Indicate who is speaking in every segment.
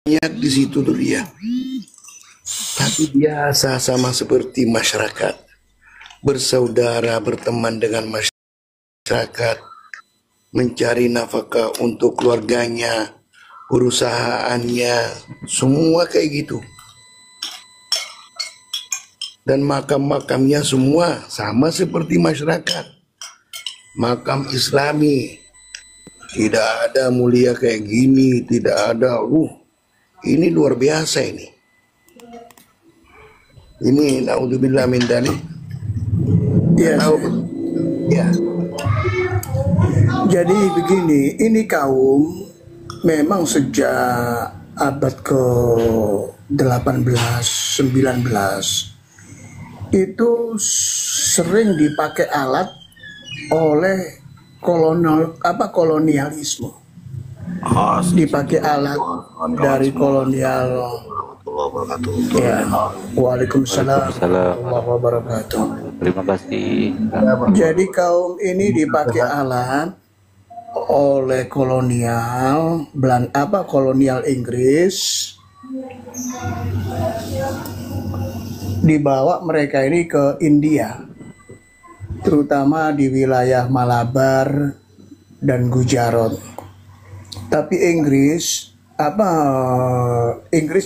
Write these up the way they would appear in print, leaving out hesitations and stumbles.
Speaker 1: banyak di situ tuh dia. Tapi biasa sama seperti masyarakat, bersaudara, berteman dengan masyarakat, mencari nafkah untuk keluarganya, perusahaannya, semua kayak gitu. Dan makam-makamnya semua sama seperti masyarakat. Makam Islami, tidak ada mulia kayak gini, tidak ada. Ini luar biasa ini. Ini naudzubillah min dzalik.
Speaker 2: Ya,
Speaker 1: Ya,
Speaker 2: jadi begini, ini kaum memang sejak abad ke-18, 19 itu sering dipakai alat oleh kolonialisme. Dipakai alat dari kolonial. Ya, Waalaikumsalam warahmatullahi wabarakatuh.
Speaker 3: Terima kasih.
Speaker 2: Jadi kaum ini dipakai alat oleh kolonial Inggris, dibawa mereka ini ke India, terutama di wilayah Malabar dan Gujarat. Tapi Inggris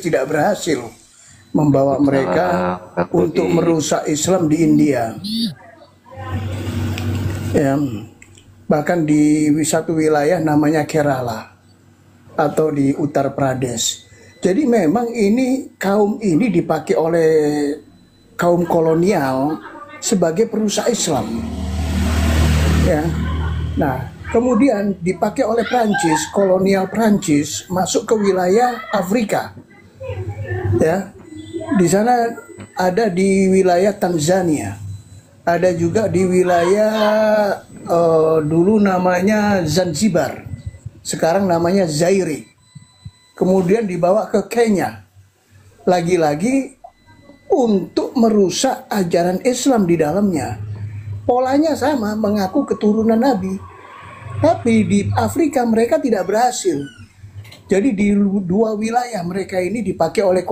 Speaker 2: tidak berhasil membawa mereka untuk merusak Islam di India. Ya, bahkan di satu wilayah namanya Kerala atau di Uttar Pradesh. Jadi memang ini kaum ini dipakai oleh kaum kolonial sebagai perusak Islam. Ya. Nah, kemudian dipakai oleh Prancis, kolonial Prancis masuk ke wilayah Afrika. Ya. Di sana ada di wilayah Tanzania. Ada juga di wilayah dulu namanya Zanzibar. Sekarang namanya Zaire. Kemudian dibawa ke Kenya. Lagi-lagi untuk merusak ajaran Islam di dalamnya. Polanya sama, mengaku keturunan Nabi. Tapi di Afrika mereka tidak berhasil. Jadi di dua wilayah mereka ini dipakai oleh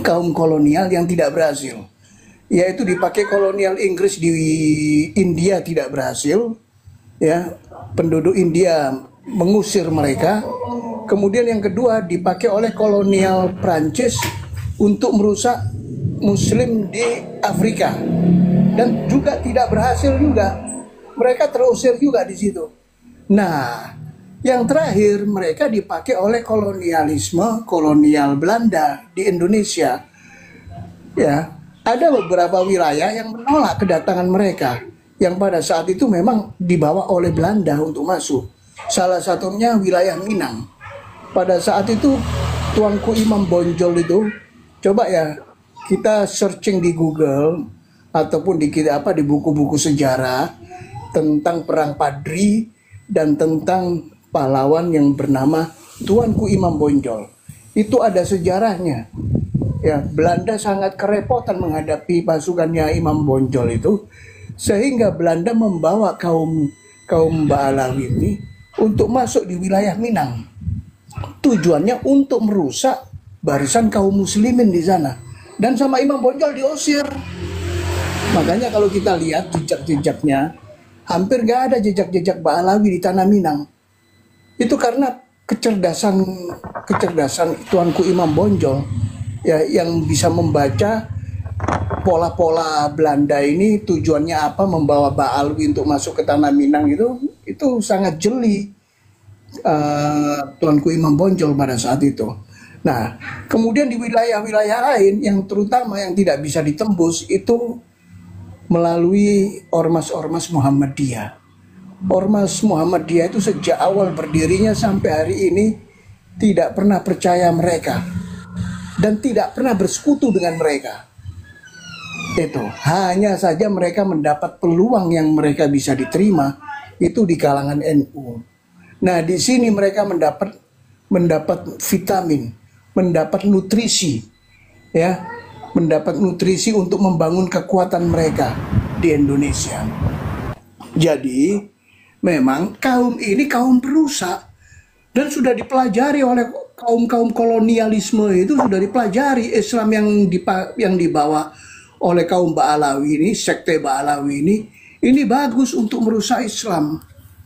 Speaker 2: kaum kolonial yang tidak berhasil. Yaitu dipakai kolonial Inggris di India tidak berhasil. Ya, penduduk India mengusir mereka. Kemudian yang kedua dipakai oleh kolonial Prancis untuk merusak Muslim di Afrika, dan juga tidak berhasil juga. Mereka terusir juga di situ. Nah, yang terakhir mereka dipakai oleh kolonial Belanda di Indonesia. Ya, ada beberapa wilayah yang menolak kedatangan mereka, yang pada saat itu memang dibawa oleh Belanda untuk masuk. Salah satunya wilayah Minang. Pada saat itu Tuanku Imam Bonjol itu, coba ya kita searching di Google ataupun di buku-buku sejarah tentang perang Padri dan tentang pahlawan yang bernama Tuanku Imam Bonjol. Itu ada sejarahnya. Ya, Belanda sangat kerepotan menghadapi pasukannya Imam Bonjol itu, sehingga Belanda membawa kaum Ba'alawi ini untuk masuk di wilayah Minang. Tujuannya untuk merusak barisan kaum muslimin di sana. Dan sama Imam Bonjol diusir. Makanya kalau kita lihat jejak-jejaknya, hampir gak ada jejak-jejak Ba'alawi di tanah Minang. Itu karena kecerdasan Tuanku Imam Bonjol, ya, yang bisa membaca pola-pola Belanda ini tujuannya apa, membawa Ba'alawi untuk masuk ke tanah Minang itu sangat jeli. Tuanku Imam Bonjol pada saat itu. Nah, kemudian di wilayah-wilayah lain yang terutama yang tidak bisa ditembus itu melalui ormas-ormas Muhammadiyah. Ormas Muhammadiyah itu sejak awal berdirinya sampai hari ini tidak pernah percaya mereka dan tidak pernah bersekutu dengan mereka. Itu hanya saja mereka mendapat peluang yang mereka bisa diterima itu di kalangan NU. Nah, di sini mereka mendapat vitamin, mendapat nutrisi, ya, mendapat nutrisi untuk membangun kekuatan mereka di Indonesia. Jadi, memang kaum ini kaum perusak dan sudah dipelajari oleh kaum kolonialisme itu sudah dipelajari. Islam yang dibawa oleh kaum Ba'alawi ini, sekte Ba'alawi ini bagus untuk merusak Islam.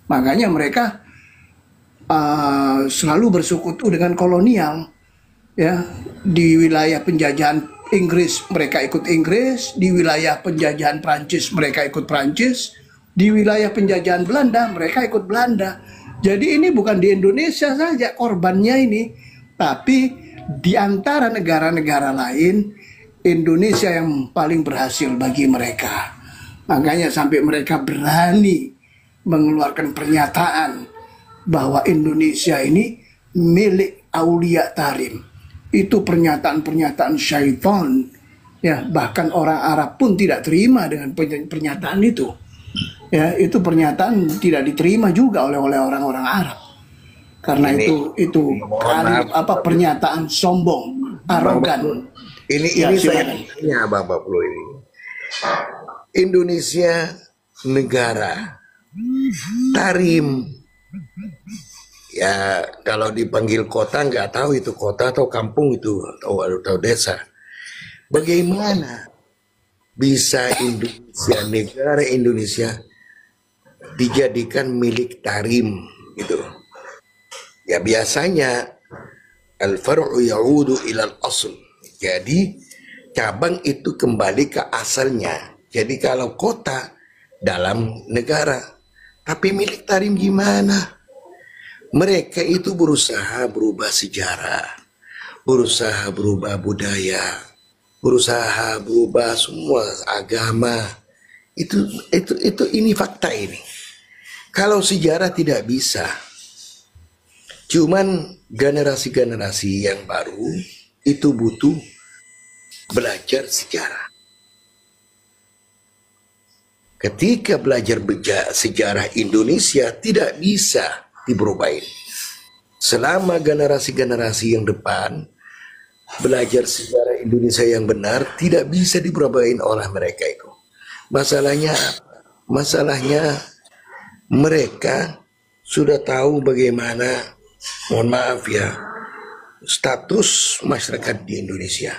Speaker 2: Makanya mereka selalu bersekutu dengan kolonial. Ya, di wilayah penjajahan Inggris mereka ikut Inggris, di wilayah penjajahan Prancis mereka ikut Prancis, di wilayah penjajahan Belanda mereka ikut Belanda. Jadi ini bukan di Indonesia saja korbannya ini, tapi di antara negara-negara lain Indonesia yang paling berhasil bagi mereka. Makanya sampai mereka berani mengeluarkan pernyataan bahwa Indonesia ini milik Aulia Tarim. Itu pernyataan-pernyataan syaitan. Ya, bahkan orang Arab pun tidak terima dengan pernyataan itu. Ya, itu pernyataan tidak diterima juga oleh orang-orang Arab. Karena itu pernyataan sombong, arogan.
Speaker 1: Ini saya tanya Bang Bablo ini. Indonesia negara Tarim. Ya kalau dipanggil kota nggak tahu itu kota atau kampung itu atau desa. Bagaimana bisa Indonesia, negara Indonesia dijadikan milik Tarim gitu? Ya biasanya al-far'u ya'udu ilal asl. Jadi cabang itu kembali ke asalnya. Jadi kalau kota dalam negara, tapi milik Tarim gimana? Mereka itu berusaha berubah sejarah, berusaha berubah budaya, berusaha berubah semua agama. Ini fakta ini. Kalau sejarah tidak bisa, cuman generasi-generasi yang baru itu butuh belajar sejarah. Ketika belajar sejarah Indonesia tidak bisa diberubahin. Selama generasi-generasi yang depan belajar sejarah Indonesia yang benar tidak bisa diberubahin oleh mereka itu. Masalahnya mereka sudah tahu bagaimana, mohon maaf ya, status masyarakat di Indonesia.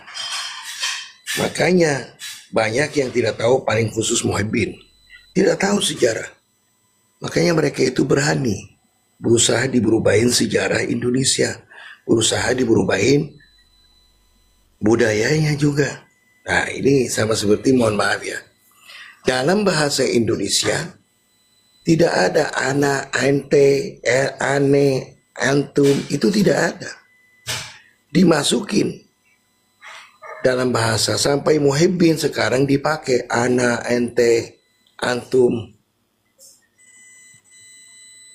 Speaker 1: Makanya banyak yang tidak tahu, paling khusus Muhibbin, tidak tahu sejarah. Makanya mereka itu berani berusaha diberubahin sejarah Indonesia, berusaha diberubahin budayanya juga. Nah ini sama seperti, mohon maaf ya, dalam bahasa Indonesia tidak ada ana, ente, ane, antum, itu tidak ada. Dimasukin dalam bahasa sampai Muhibbin sekarang dipakai ana, ente, antum.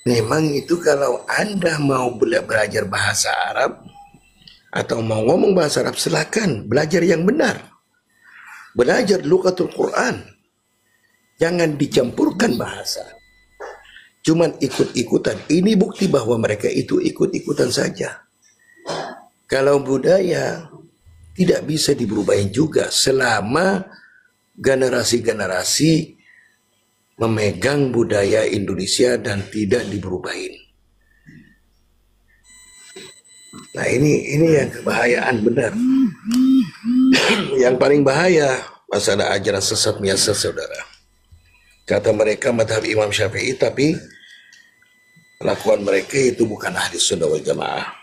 Speaker 1: Memang itu kalau Anda mau belajar bahasa Arab atau mau ngomong bahasa Arab, silakan belajar yang benar. Belajar lughatul Quran. Jangan dicampurkan bahasa. Cuman ikut-ikutan. Ini bukti bahwa mereka itu ikut-ikutan saja. Kalau budaya tidak bisa diberubahin juga selama generasi-generasi memegang budaya Indonesia dan tidak diberubahin. Nah ini yang kebahayaan benar. Yang paling bahaya masalah ajaran sesat biasa, saudara. Kata mereka madhab Imam Syafi'i, tapi kelakuan mereka itu bukan ahli sunnah wal jamaah.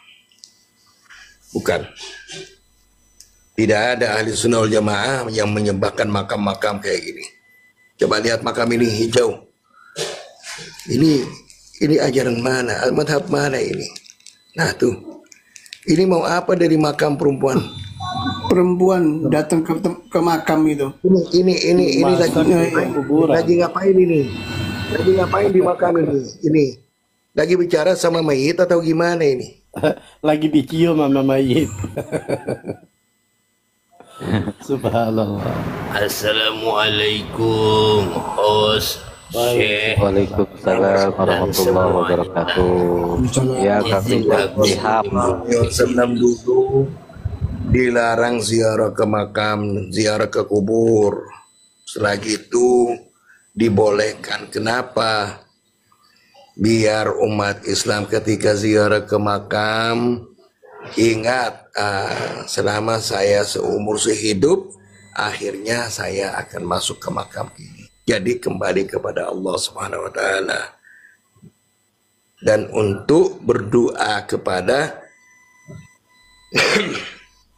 Speaker 1: Bukan. Tidak ada ahli sunnah wal jamaah yang menyembahkan makam-makam kayak gini. Coba lihat makam ini hijau. Ini ajaran mana? Madhab mana ini? Nah tuh. Ini mau apa dari makam perempuan?
Speaker 2: Perempuan datang ke makam itu.
Speaker 1: Ini lagi ngapain ini? Lagi ngapain di makam ini? Ini lagi bicara sama mayit atau gimana ini?
Speaker 3: Lagi dicium sama mayit. Subhanallah.
Speaker 4: Assalamualaikum Os Syekh.
Speaker 5: Waalaikumsalam warahmatullahi wabarakatuh. Ya kami lihat
Speaker 1: Senam dulu dilarang ziarah ke makam, ziarah ke kubur. Setelah itu dibolehkan. Kenapa? Biar umat Islam ketika ziarah ke makam Ingat, selama saya seumur sehidup, akhirnya saya akan masuk ke makam ini. Jadi kembali kepada Allah Subhanahu wa taala. Dan untuk berdoa kepada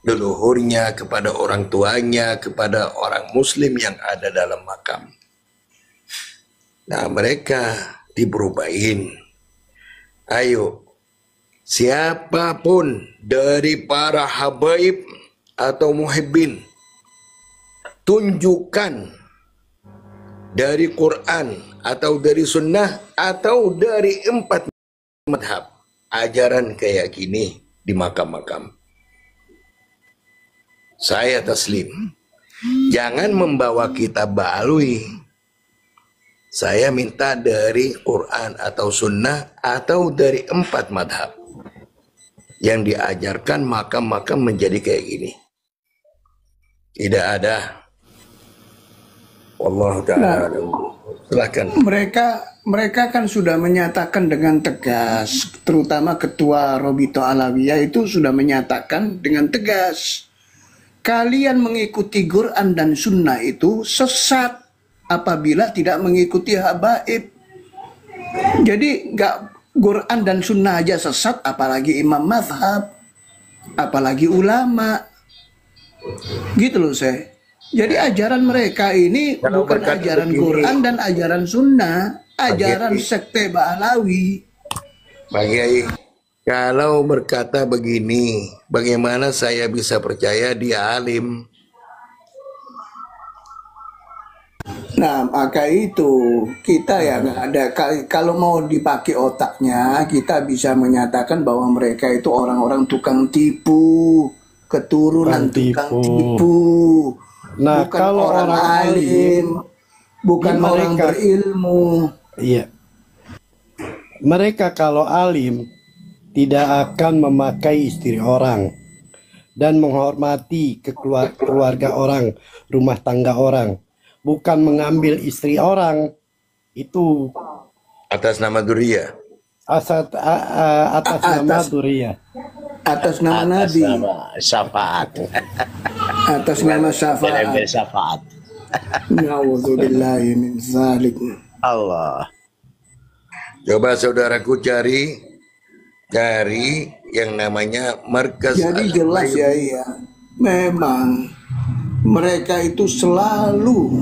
Speaker 1: leluhurnya, kepada orang tuanya, kepada orang muslim yang ada dalam makam. Nah, mereka diberubahin. Ayo, siapapun dari para habaib atau muhibbin, tunjukkan dari Quran atau dari sunnah atau dari 4 madhab ajaran kayak gini di makam-makam. Saya taslim. Jangan membawa kitab Ba'alwi. Saya minta dari Quran atau sunnah atau dari 4 madhab yang diajarkan makam-makam menjadi kayak gini. Tidak ada. Wallahu ta'ala. Silakan.
Speaker 2: Mereka kan sudah menyatakan dengan tegas, terutama Ketua Robito Alawiyah itu sudah menyatakan dengan tegas, kalian mengikuti Quran dan Sunnah itu sesat apabila tidak mengikuti habaib. Jadi nggak Quran dan Sunnah aja sesat, apalagi imam mazhab, apalagi ulama, gitu loh saya. Jadi ajaran mereka ini
Speaker 1: Kalau
Speaker 2: bukan
Speaker 1: berkata
Speaker 2: ajaran
Speaker 1: begini,
Speaker 2: Quran dan ajaran Sunnah, ajaran
Speaker 1: Kiai.
Speaker 2: sekte Ba'alawi.
Speaker 1: Pak Kiai, kalau berkata begini, bagaimana saya bisa percaya dia alim?
Speaker 2: Nah, maka itu kita ya nggak ada, kalau mau dipakai otaknya, kita bisa menyatakan bahwa mereka itu orang-orang tukang tipu, keturunan tukang tipu.
Speaker 3: Nah,
Speaker 2: Bukan
Speaker 3: kalau
Speaker 2: orang
Speaker 3: orang
Speaker 2: alim, bukan
Speaker 3: mereka-
Speaker 2: orang berilmu.
Speaker 3: Iya. Mereka kalau alim tidak akan memakai istri orang dan menghormati keluarga orang, rumah tangga orang, bukan mengambil istri orang. Itu
Speaker 1: Atas nama Duriyah.
Speaker 3: atas nama Duriyah.
Speaker 2: Atas nama Nabi,
Speaker 4: Syafaat.
Speaker 2: atas nama syafaat.
Speaker 4: Berambil syafaat.
Speaker 2: Na'udzubillahi min zalik.
Speaker 4: Allah.
Speaker 1: Coba saudaraku cari yang namanya Markas
Speaker 2: Jadi jelas ya, iya. Memang mereka itu selalu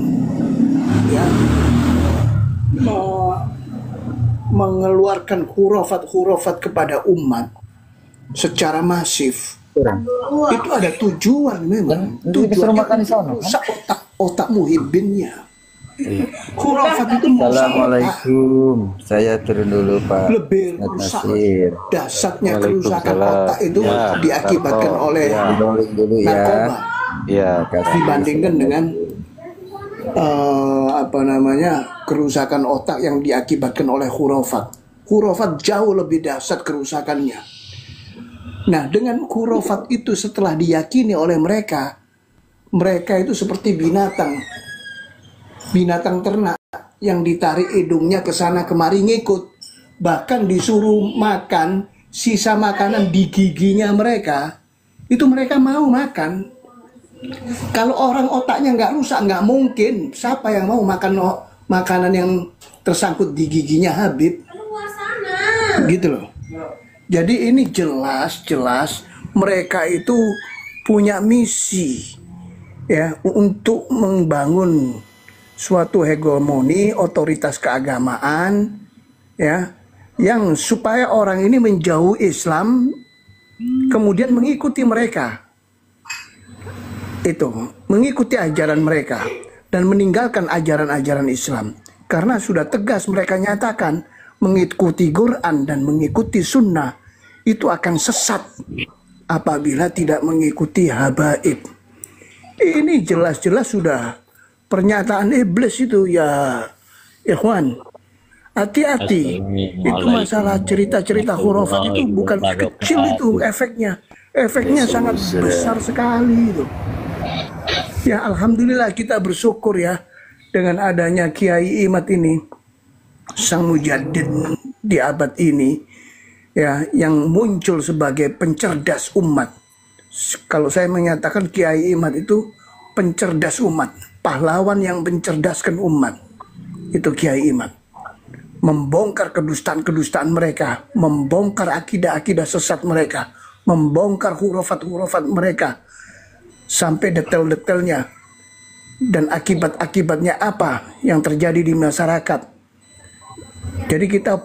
Speaker 2: ya mengeluarkan hurufat-hurufat kepada umat secara masif. Itu ada tujuan memang. Tujuannya untuk rusak otak muhibbinnya. Hurufat itu merusak otak.
Speaker 5: Assalamualaikum. Saya turun dulu Pak.
Speaker 2: Lebih
Speaker 5: Ustaz
Speaker 2: rusak.
Speaker 5: Nasir.
Speaker 2: Dasarnya kerusakan
Speaker 5: Waalaikumsalam.
Speaker 2: otak itu
Speaker 5: Ya,
Speaker 2: diakibatkan
Speaker 5: Pak.
Speaker 2: oleh
Speaker 5: Ya, doling dulu ya.
Speaker 2: narkoba.
Speaker 5: Ya, kasih.
Speaker 2: Dibandingkan dengan kerusakan otak yang diakibatkan oleh hurufat. Hurufat jauh lebih dahsyat kerusakannya. Nah, dengan hurufat itu setelah diyakini oleh mereka itu seperti binatang ternak yang ditarik hidungnya ke sana kemari ngikut. Bahkan disuruh makan sisa makanan di giginya mereka, itu mereka mau makan. Kalau orang otaknya nggak rusak, nggak mungkin. Siapa yang mau makan makanan yang tersangkut di giginya Habib? Gitu loh. Jadi ini jelas mereka itu punya misi ya untuk membangun suatu hegemoni otoritas keagamaan ya yang supaya orang ini menjauhi Islam kemudian mengikuti mereka. Itu mengikuti ajaran mereka dan meninggalkan ajaran-ajaran Islam karena sudah tegas mereka nyatakan mengikuti Quran dan mengikuti sunnah itu akan sesat apabila tidak mengikuti habaib. Ini jelas-jelas sudah pernyataan iblis itu ya ikhwan. Hati-hati. Itu masalah cerita-cerita khurafat itu bukan kecil itu efeknya. Efeknya sangat besar sekali itu. Ya alhamdulillah kita bersyukur ya dengan adanya Kiai Imad ini, sang mujaddid di abad ini, ya yang muncul sebagai pencerdas umat. Kalau saya menyatakan Kiai Imad itu pencerdas umat, pahlawan yang mencerdaskan umat, itu Kiai Imad. Membongkar kedustaan-kedustaan mereka, membongkar akidah-akidah sesat mereka, membongkar hurufat-hurufat mereka, sampai detail-detailnya, dan akibat-akibatnya apa yang terjadi di masyarakat. Jadi kita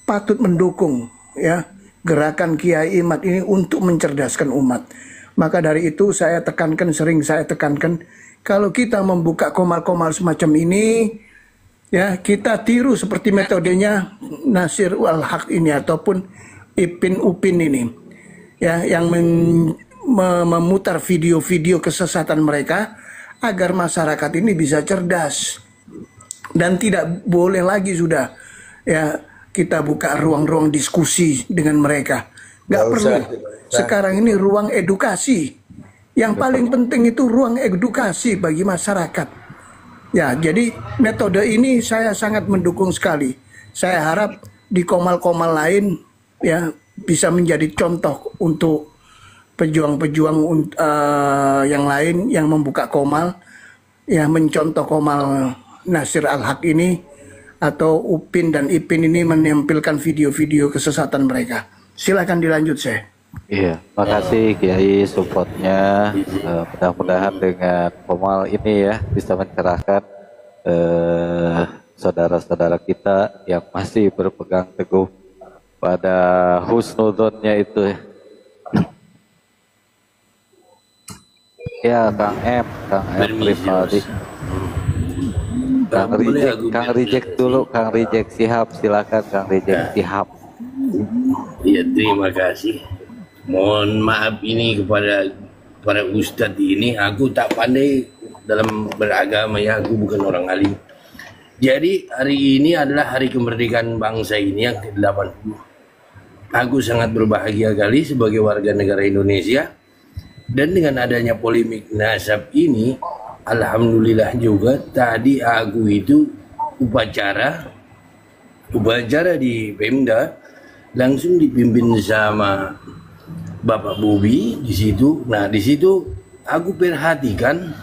Speaker 2: patut mendukung ya gerakan Kiai Imad ini untuk mencerdaskan umat. Maka dari itu sering saya tekankan, kalau kita membuka komal-komal semacam ini, ya kita tiru seperti metodenya Nasir Al-Haq ini ataupun Ipin Upin ini, ya yang memutar video-video kesesatan mereka agar masyarakat ini bisa cerdas, dan tidak boleh lagi sudah ya kita buka ruang-ruang diskusi dengan mereka. Nggak perlu. Sekarang ini ruang edukasi. Yang paling penting itu ruang edukasi bagi masyarakat. Ya, jadi metode ini saya sangat mendukung sekali. Saya harap di komal-komal lain ya bisa menjadi contoh untuk pejuang-pejuang yang lain yang membuka komal, ya mencontoh komal Nasir Al-Haq ini atau Upin dan Ipin ini menampilkan video-video kesesatan mereka. Silakan dilanjut, saya.
Speaker 6: Iya, makasih Kiai supportnya. Mudah-mudahan dengan komal ini ya bisa mencerahkan saudara-saudara kita yang masih berpegang teguh pada husnudonnya itu. Ya, Kang M Rivaldi. Kang Reject dulu, Kang Reject Sihab, silakan Kang Reject Sihab.
Speaker 7: Ya, terima kasih. Mohon maaf ini kepada para ustadz ini, aku tak pandai dalam beragama ya, aku bukan orang alim. Jadi hari ini adalah hari kemerdekaan bangsa ini yang ke-80. Aku sangat berbahagia kali sebagai warga negara Indonesia, dan dengan adanya polemik nasab ini, alhamdulillah juga tadi aku itu upacara di Pemda langsung dipimpin sama Bapak Bobi di situ. Nah, di situ aku perhatikan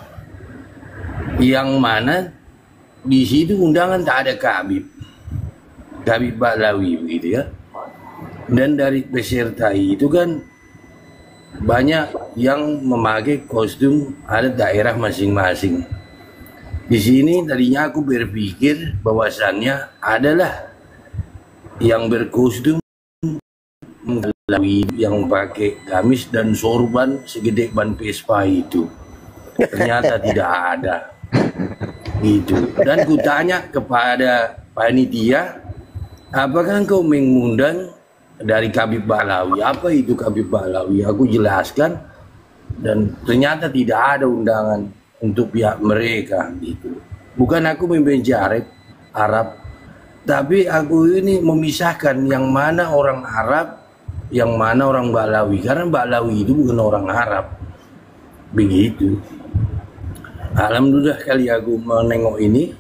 Speaker 7: yang mana di situ undangan tak ada Habib Ba'lawi begitu ya. Dan dari peserta itu kan banyak yang memakai kostum adat daerah masing-masing. Di sini tadinya aku berpikir bahwasannya adalah yang berkostum yang pakai gamis dan sorban segede ban Vespa itu. Ternyata tidak ada. Gitu. Dan kutanya kepada panitia, apakah engkau mengundang dari Habib Ba'lawi? Apa itu Habib Ba'lawi? Aku jelaskan, dan ternyata tidak ada undangan untuk pihak mereka gitu. Bukan aku membenci Arab, tapi aku ini memisahkan yang mana orang Arab, yang mana orang Ba'lawi, karena Ba'lawi itu bukan orang Arab. Begitu. Alhamdulillah kali aku menengok ini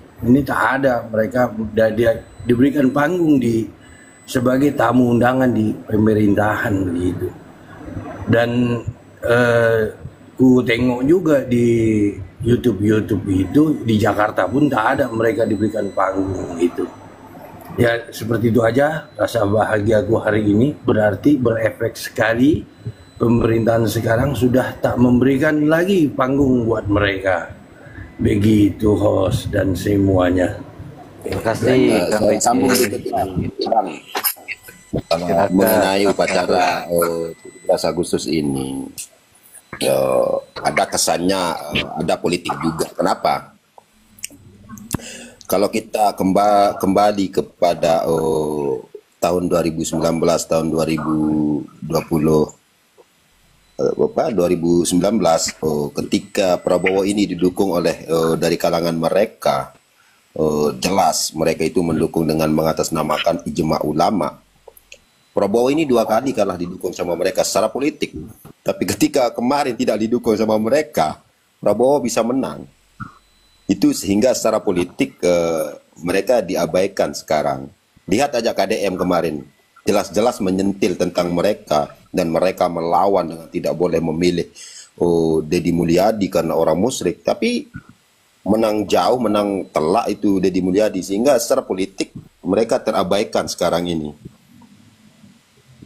Speaker 7: tak ada, mereka dia diberikan panggung sebagai tamu undangan di pemerintahan begitu. Dan ku tengok juga di YouTube itu di Jakarta pun tak ada mereka diberikan panggung itu. Ya seperti itu aja, rasa bahagiaku hari ini berarti berefek sekali. Pemerintahan sekarang sudah tak memberikan lagi panggung buat mereka. Begitu host dan semuanya.
Speaker 6: Terima kasih Kang Reject.
Speaker 4: Sambung mengenai upacara 17 Agustus ini, ada kesannya ada politik juga. Kenapa? Kalau kita kembali kepada tahun 2019, tahun 2019, ketika Prabowo ini didukung oleh dari kalangan mereka, jelas mereka itu mendukung dengan mengatasnamakan ijma ulama. Prabowo ini 2 kali kalah didukung sama mereka secara politik, tapi ketika kemarin tidak didukung sama mereka, Prabowo bisa menang. Itu sehingga secara politik mereka diabaikan sekarang. Lihat aja KDM kemarin, jelas-jelas menyentil tentang mereka dan mereka melawan dengan tidak boleh memilih Deddy Mulyadi karena orang musyrik, tapi menang jauh, menang telak itu Deddy Mulyadi, sehingga secara politik mereka terabaikan sekarang ini.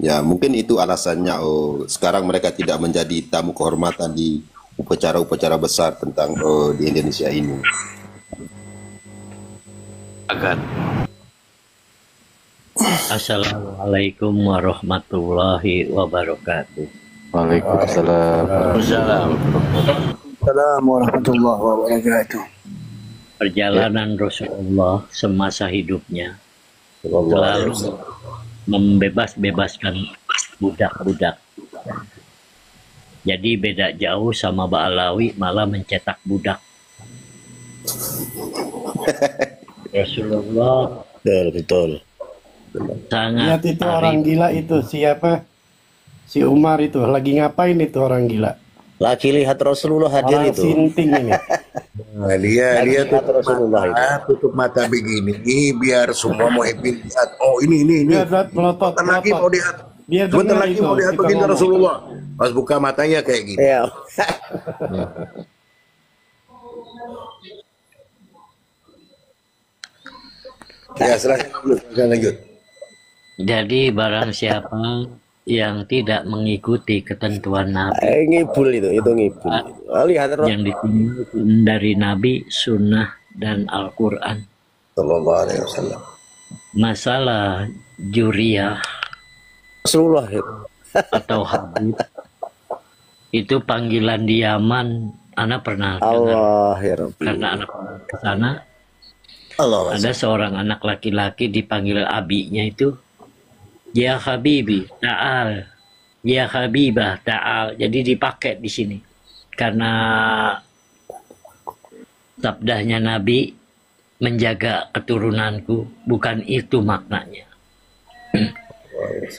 Speaker 4: Ya mungkin itu alasannya sekarang mereka tidak menjadi tamu kehormatan di upacara-upacara besar tentang di Indonesia ini.
Speaker 8: Assalamualaikum warahmatullahi wabarakatuh.
Speaker 6: Waalaikumsalam.
Speaker 2: Assalamualaikum warahmatullahi wabarakatuh.
Speaker 8: Perjalanan Rasulullah semasa hidupnya selalu membebaskan budak-budak. Jadi beda jauh sama Ba'alawi, malah mencetak budak. Rasulullah
Speaker 3: Betul.
Speaker 8: sangat
Speaker 3: Lihat itu orang gila itu siapa? Si Umar itu lagi ngapain itu orang gila?
Speaker 9: Lagi lihat Rasulullah hadir
Speaker 3: Orang
Speaker 9: itu.
Speaker 3: sinting ini.
Speaker 1: Nah, dia
Speaker 9: Lihat Rasulullah itu.
Speaker 1: tutup mata begini biar semua mau happy lihat. Oh ini.
Speaker 3: Lihat melotot.
Speaker 1: Sebentar lagi mau lihat.
Speaker 3: Dia
Speaker 1: Sebentar
Speaker 3: dengar
Speaker 1: lagi
Speaker 3: itu,
Speaker 1: mau lihat
Speaker 3: kita
Speaker 1: baginda
Speaker 3: ngomong.
Speaker 1: Rasulullah. Pas buka matanya kayak gini.
Speaker 9: Ya.
Speaker 1: Ya silahkan lanjut.
Speaker 8: Jadi barang siapa yang tidak mengikuti ketentuan Nabi
Speaker 9: Ngibul itu ngibul. Lihat
Speaker 8: yang ditunjukkan dari Nabi, Sunnah, dan Al-Quran,
Speaker 1: Sallallahu alaihi wasallam.
Speaker 8: masalah juriyah
Speaker 9: Rasulullah itu.
Speaker 8: atau Habib itu panggilan di Yaman. Anak pernah dengar
Speaker 9: Allah ya Rabbi.
Speaker 8: karena anak ke sana
Speaker 9: Allah.
Speaker 8: ada seorang anak laki-laki dipanggil abinya itu, ya Habibi ta'al, ya Habibah ta'al. Jadi dipakai di sini karena sabdanya Nabi, menjaga keturunanku, bukan itu maknanya.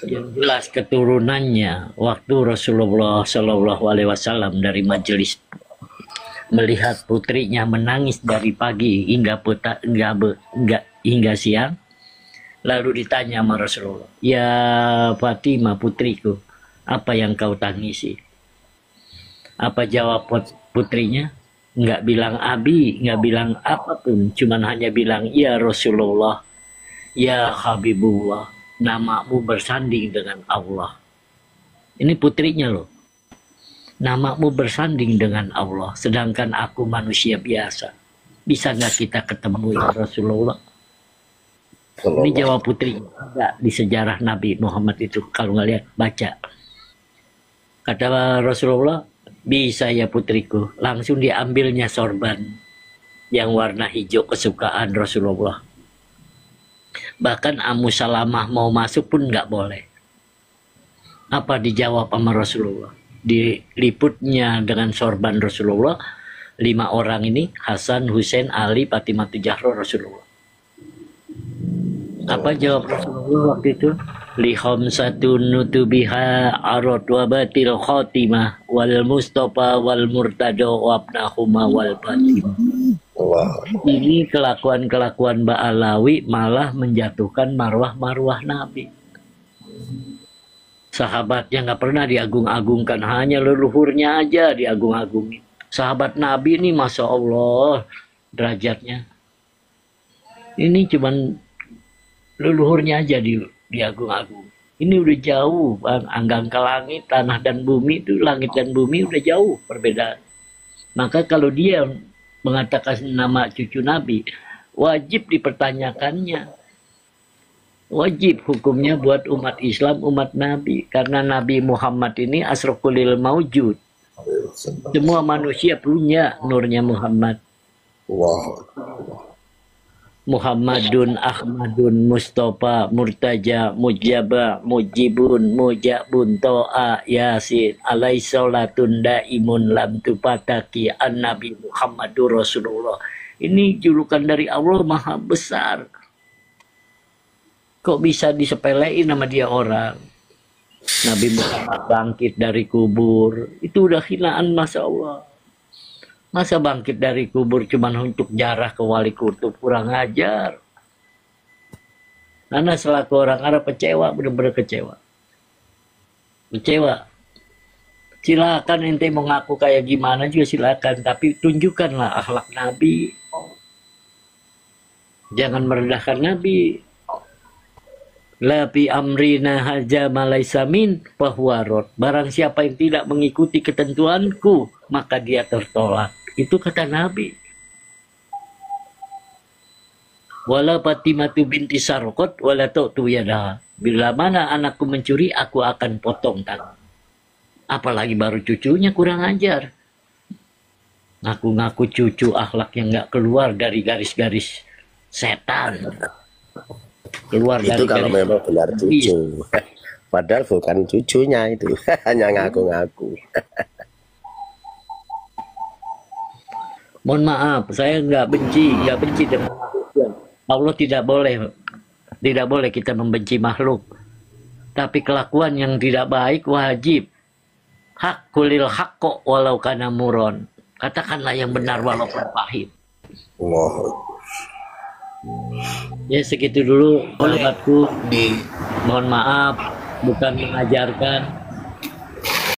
Speaker 8: Yang jelas keturunannya waktu Rasulullah Shallallahu Alaihi Wasallam dari majelis melihat putrinya menangis dari pagi hingga hingga siang, lalu ditanya sama Rasulullah, ya Fatimah putriku, apa yang kau tangisi? Apa jawab putrinya? Nggak bilang abi, nggak bilang apapun, cuman hanya bilang, ya Rasulullah, ya Habibullah, namamu bersanding dengan Allah. Ini putrinya loh. Namamu bersanding dengan Allah, sedangkan aku manusia biasa. Bisa nggak kita ketemu ya Rasulullah? Ini jawab putri. Ada di sejarah Nabi Muhammad itu, kalau nggak lihat baca. Kata Rasulullah, bisa ya putriku. Langsung diambilnya sorban yang warna hijau kesukaan Rasulullah. Bahkan Ummu Salamah mau masuk pun nggak boleh. Apa dijawab sama Rasulullah? Diliputnya dengan sorban Rasulullah 5 orang ini, Hasan, Husain, Ali, Fatimah Zahra, Rasulullah. Apa jawab Rasulullah waktu itu? Li khamsatun nutubiha arad wa batil khatimah wal mustafa wal murtada wa abnahuma wal fatimah. Ini kelakuan-kelakuan Ba'alawi malah menjatuhkan marwah-marwah Nabi. Sahabatnya nggak pernah diagung-agungkan, hanya leluhurnya aja diagung-agungin. Sahabat Nabi ini Masya Allah derajatnya. Ini cuman leluhurnya aja diagung-agung. Ini udah jauh, anggang ke langit, tanah dan bumi itu, langit dan bumi udah jauh perbedaan. Maka kalau dia mengatakan nama cucu Nabi, wajib dipertanyakannya. Wajib hukumnya buat umat Islam, umat Nabi. Karena Nabi Muhammad ini asrofulil maujud. Semua manusia punya nurnya Muhammad. Muhammadun, Ahmadun, Mustafa, Murtaja, Mujaba, Mujibun, Mujabun, To'a, Yasin, alaihissalatun daimun lam tupataki an-Nabi Muhammadur Rasulullah. Ini julukan dari Allah maha besar. Kok bisa disepelein sama dia orang? Nabi Muhammad bangkit dari kubur. Itu udah hinaan, Masya Allah. Masa bangkit dari kubur cuma untuk jarah ke wali kutub? Kurang ajar. Karena selaku orang Arab kecewa, benar-benar kecewa. Kecewa. Silakan ente mau ngaku kayak gimana juga silakan, tapi tunjukkanlah akhlak Nabi. Jangan merendahkan Nabi. La fi amrina haja malaisa min fahuwa. Barang siapa yang tidak mengikuti ketentuanku, maka dia tertolak. Itu kata Nabi. Wala Fatimatu binti Sarqat wala tu'tu yadaha. Bila mana anakku mencuri, aku akan potong tangan. Apalagi baru cucunya kurang ajar. Ngaku-ngaku cucu akhlak yang nggak keluar dari garis-garis setan. Keluar
Speaker 9: Itu
Speaker 8: dari
Speaker 9: kalau
Speaker 8: garis.
Speaker 9: memang benar cucu. Padahal bukan cucunya itu, hanya ngaku-ngaku.
Speaker 8: Mohon maaf, saya nggak benci dengan makhluk. Allah tidak boleh kita membenci makhluk. Tapi kelakuan yang tidak baik wajib. Hakulil haqqo walau kana muron. Katakanlah yang benar walaupun pahit.
Speaker 9: Allah.
Speaker 8: Ya segitu dulu sahabatku. Mohon maaf, bukan mengajarkan,